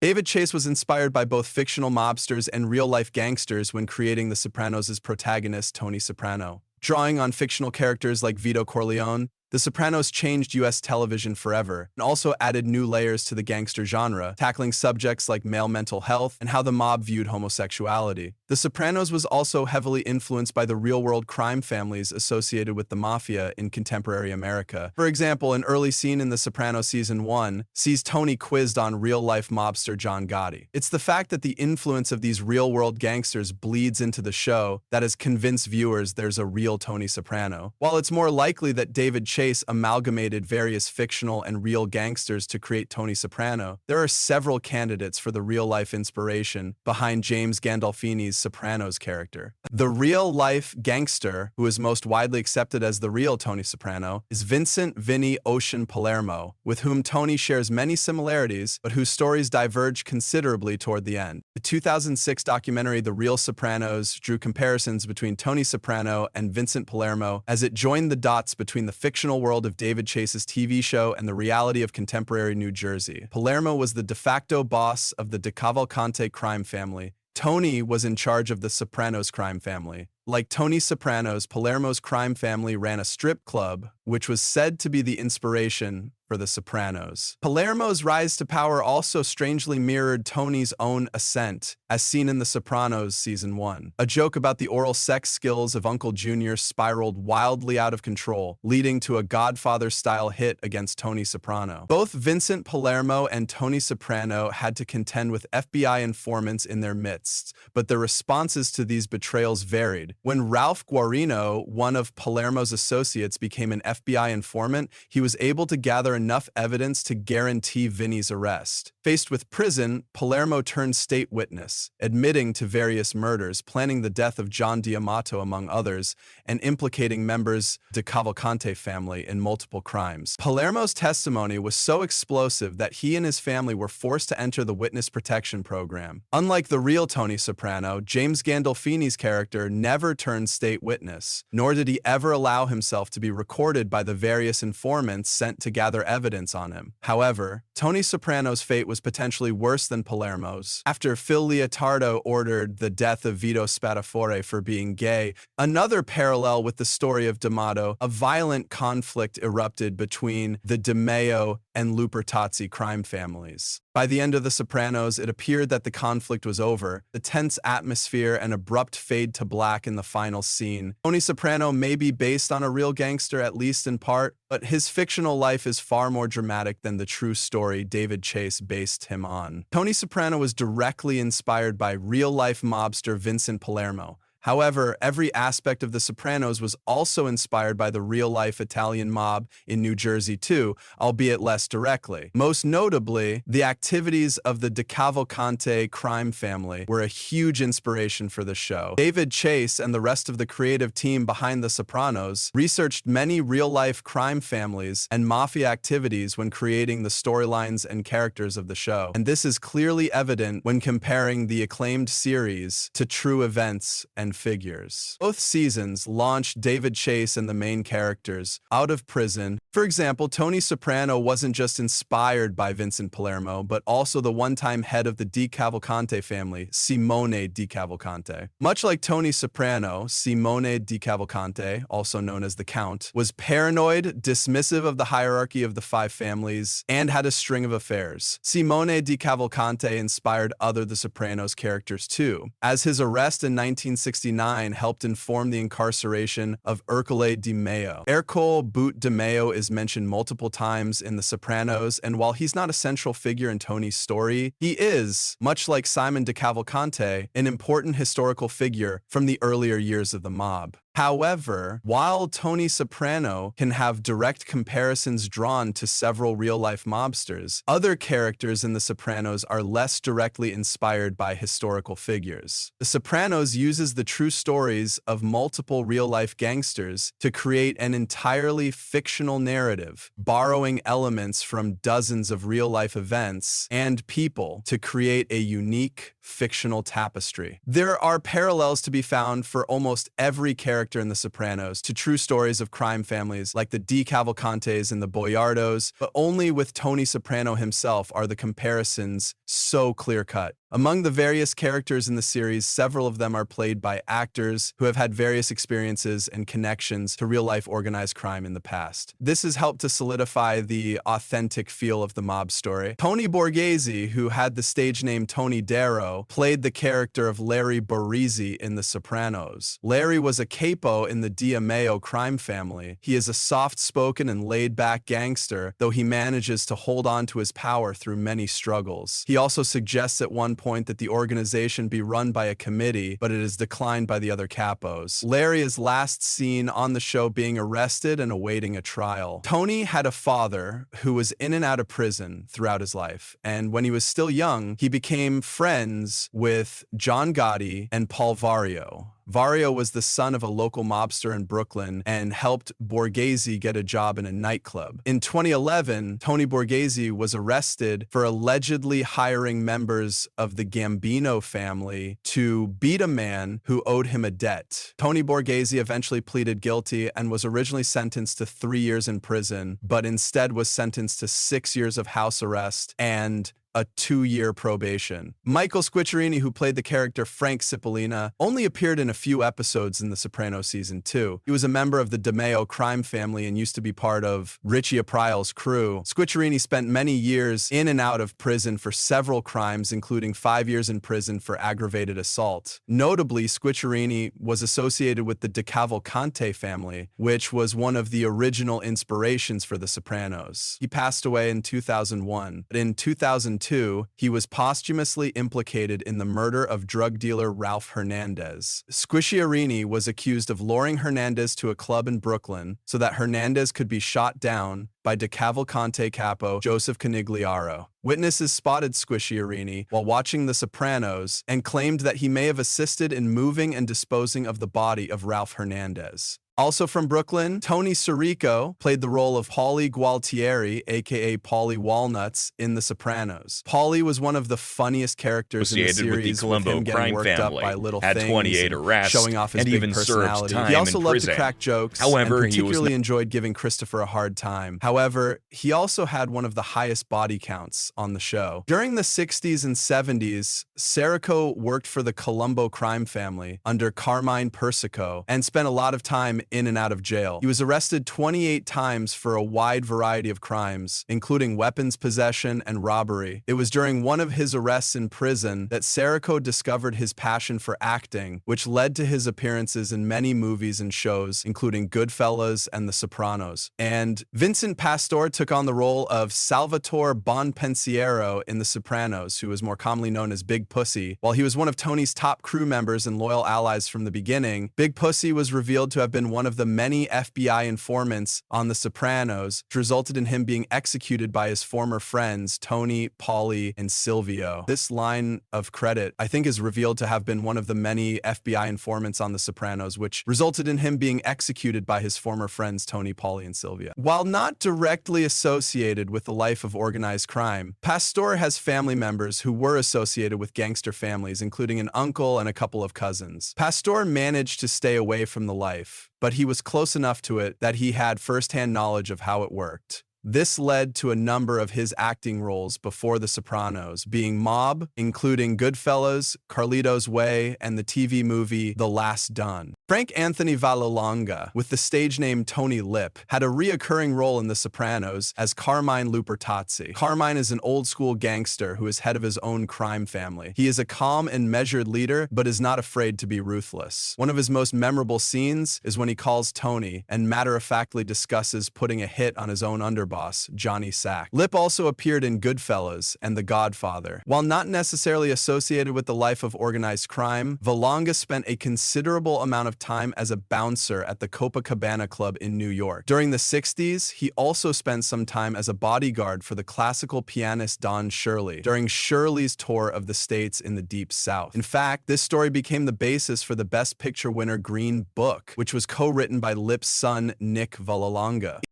David Chase was inspired by both fictional mobsters and real-life gangsters when creating The Sopranos' protagonist, Tony Soprano. Drawing on fictional characters like Vito Corleone, The Sopranos changed U.S. television forever and also added new layers to the gangster genre, tackling subjects like male mental health and how the mob viewed homosexuality. The Sopranos was also heavily influenced by the real-world crime families associated with the mafia in contemporary America. For example, an early scene in The Sopranos Season 1 sees Tony quizzed on real-life mobster John Gotti. It's the fact that the influence of these real-world gangsters bleeds into the show that has convinced viewers there's a real Tony Soprano. While it's more likely that David Chase amalgamated various fictional and real gangsters to create Tony Soprano, there are several candidates for the real-life inspiration behind James Gandolfini's Sopranos character. The real-life gangster, who is most widely accepted as the real Tony Soprano, is Vincent "Vinny" Ocean Palermo, with whom Tony shares many similarities, but whose stories diverge considerably toward the end. The 2006 documentary The Real Sopranos drew comparisons between Tony Soprano and Vincent Palermo as it joined the dots between the fictional world of David Chase's TV show and the reality of contemporary New Jersey. Palermo was the de facto boss of the DeCavalcante crime family. Tony was in charge of the Sopranos crime family. Like Tony Soprano's, Palermo's crime family ran a strip club, which was said to be the inspiration for The Sopranos. Palermo's rise to power also strangely mirrored Tony's own ascent, as seen in The Sopranos Season 1. A joke about the oral sex skills of Uncle Junior spiraled wildly out of control, leading to a Godfather-style hit against Tony Soprano. Both Vincent Palermo and Tony Soprano had to contend with FBI informants in their midst, but their responses to these betrayals varied. When Ralph Guarino, one of Palermo's associates, became an FBI informant, he was able to gather enough evidence to guarantee Vinny's arrest. Faced with prison, Palermo turned state witness, admitting to various murders, planning the death of John D'Amato among others, and implicating members of the Cavalcante family in multiple crimes. Palermo's testimony was so explosive that he and his family were forced to enter the witness protection program. Unlike the real Tony Soprano, James Gandolfini's character never turned state witness, nor did he ever allow himself to be recorded by the various informants sent to gather evidence on him. However, Tony Soprano's fate was potentially worse than Palermo's. After Phil Leotardo ordered the death of Vito Spatafore for being gay, another parallel with the story of D'Amato, a violent conflict erupted between the DeMeo and Lupertazzi crime families. By the end of The Sopranos, it appeared that the conflict was over. The tense atmosphere and abrupt fade to black in the final scene. Tony Soprano may be based on a real gangster, at least in part, but his fictional life is far more dramatic than the true story David Chase based him on. Tony Soprano was directly inspired by real-life mobster Vincent Palermo. However, every aspect of The Sopranos was also inspired by the real-life Italian mob in New Jersey too, albeit less directly. Most notably, the activities of the DeCavalcante crime family were a huge inspiration for the show. David Chase and the rest of the creative team behind The Sopranos researched many real-life crime families and mafia activities when creating the storylines and characters of the show, and this is clearly evident when comparing the acclaimed series to true events and figures. Both seasons launched David Chase and the main characters out of prison. For example, Tony Soprano wasn't just inspired by Vincent Palermo, but also the one-time head of the DeCavalcante family, Simone DeCavalcante. Much like Tony Soprano, Simone DeCavalcante, also known as the Count, was paranoid, dismissive of the hierarchy of the five families, and had a string of affairs. Simone DeCavalcante inspired other The Sopranos characters too, as his arrest in 1969 helped inform the incarceration of Ercole DeMeo. Ercole Boot DeMeo is mentioned multiple times in The Sopranos, and while he's not a central figure in Tony's story, he is, much like Simon DeCavalcante, an important historical figure from the earlier years of the mob. However, while Tony Soprano can have direct comparisons drawn to several real-life mobsters, other characters in The Sopranos are less directly inspired by historical figures. The Sopranos uses the true stories of multiple real-life gangsters to create an entirely fictional narrative, borrowing elements from dozens of real-life events and people to create a unique fictional tapestry. There are parallels to be found for almost every character character in The Sopranos to true stories of crime families like the DeCavalcantes and the Boyardos, but only with Tony Soprano himself are the comparisons so clear-cut. Among the various characters in the series, several of them are played by actors who have had various experiences and connections to real-life organized crime in the past. This has helped to solidify the authentic feel of the mob story. Tony Borghese, who had the stage name Tony Darrow, played the character of Larry Borisi in The Sopranos. Larry was a capo in the D'Amelio crime family. He is a soft-spoken and laid-back gangster, though he manages to hold on to his power through many struggles. He also suggests at one point that the organization be run by a committee, but it is declined by the other capos. Larry is last seen on the show being arrested and awaiting a trial. Tony had a father who was in and out of prison throughout his life, and when he was still young, he became friends with John Gotti and Paul Vario. Vario was the son of a local mobster in Brooklyn and helped Borghese get a job in a nightclub. In 2011, Tony Borghese was arrested for allegedly hiring members of the Gambino family to beat a man who owed him a debt. Tony Borghese eventually pleaded guilty and was originally sentenced to 3 years in prison, but instead was sentenced to 6 years of house arrest and a 2-year probation. Michael Squicciarini, who played the character Frank Cipollina, only appeared in a few episodes in The Sopranos Season 2. He was a member of the DeMeo crime family and used to be part of Richie April's crew. Squicciarini spent many years in and out of prison for several crimes, including 5 years in prison for aggravated assault. Notably, Squicciarini was associated with the DeCavalcante family, which was one of the original inspirations for The Sopranos. He passed away in 2001, but in 2002, he was posthumously implicated in the murder of drug dealer Ralph Hernandez. Squicciarini was accused of luring Hernandez to a club in Brooklyn so that Hernandez could be shot down by DeCavalcante capo Joseph Canigliaro. Witnesses spotted Squicciarini while watching The Sopranos and claimed that he may have assisted in moving and disposing of the body of Ralph Hernandez. Also from Brooklyn, Tony Sirico played the role of Paulie Gualtieri, aka Paulie Walnuts, in The Sopranos. Paulie was one of the funniest characters in the series, with the Colombo him getting crime worked family, up by little had things, 28 arrests, showing off his and big even served personality. time He also in loved prison. to crack jokes, However, and he was particularly enjoyed giving Christopher a hard time. However, he also had one of the highest body counts on the show. During the 60s and 70s, Sirico worked for the Colombo crime family under Carmine Persico and spent a lot of time in and out of jail. He was arrested 28 times for a wide variety of crimes, including weapons possession and robbery. It was during one of his arrests in prison that Sirico discovered his passion for acting, which led to his appearances in many movies and shows, including Goodfellas and The Sopranos. And Vincent Pastore took on the role of Salvatore Bonpensiero in The Sopranos, who was more commonly known as Big Pussy. While he was one of Tony's top crew members and loyal allies from the beginning, Big Pussy was revealed to have been one of the many FBI informants on The Sopranos, which resulted in him being executed by his former friends Tony, Paulie, and Silvio. This line of credit, I think, is revealed to have been one of the many FBI informants on The Sopranos, which resulted in him being executed by his former friends Tony, Paulie, and Silvio. While not directly associated with the life of organized crime, Pastore has family members who were associated with gangster families, including an uncle and a couple of cousins. Pastore managed to stay away from the life, but he was close enough to it that he had firsthand knowledge of how it worked. This led to a number of his acting roles before The Sopranos, being mob, including Goodfellas, Carlito's Way, and the TV movie The Last Done. Frank Anthony Vallelonga, with the stage name Tony Lip, had a reoccurring role in The Sopranos as Carmine Lupertazzi. Carmine is an old-school gangster who is head of his own crime family. He is a calm and measured leader, but is not afraid to be ruthless. One of his most memorable scenes is when he calls Tony and matter-of-factly discusses putting a hit on his own underboss, Johnny Sack. Lip also appeared in Goodfellas and The Godfather. While not necessarily associated with the life of organized crime, Vallelonga spent a considerable amount of time as a bouncer at the Copacabana Club in New York. During the 60s, he also spent some time as a bodyguard for the classical pianist Don Shirley during Shirley's tour of the States in the Deep South. In fact, this story became the basis for the Best Picture winner Green Book, which was co-written by Lip's son, Nick Vallelonga.